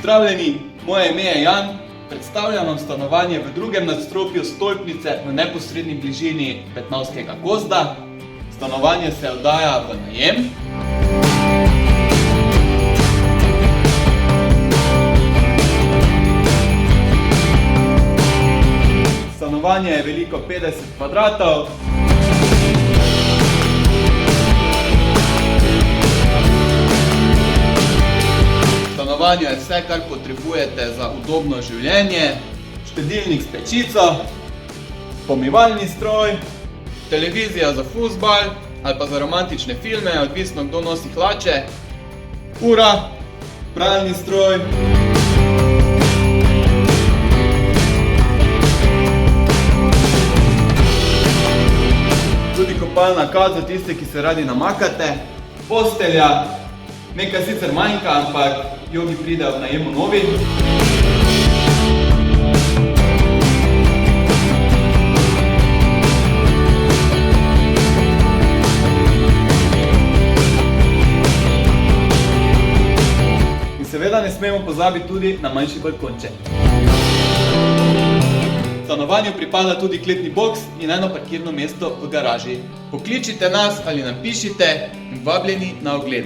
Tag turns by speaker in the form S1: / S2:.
S1: Pozdravljeni, moje ime je Jan, predstavljam vam stanovanje v drugem nadstropju stolpnice v neposredni bližini Petnavskega gozda. Stanovanje se oddaja v najem. Stanovanje je veliko 50 kvadratov. Stanovanje je vse, kar potrebujete za udobno življenje. Štedilnik s pečico, pomivalni stroj, televizija za fuzbal ali pa za romantične filme, odvisno kdo nosi hlače, ura, pralni stroj. Tudi kopalna kad za tiste, ki se radi namakate, postelja, nekaj sicer manjka, ampak jogi pridejo v najemu novi. In seveda ne smemo pozabiti tudi na manjši balkonček. Stanovanju pripada tudi kletni boks in eno parkirno mesto v garaži. Pokličite nas ali napišite in vabljeni na ogled.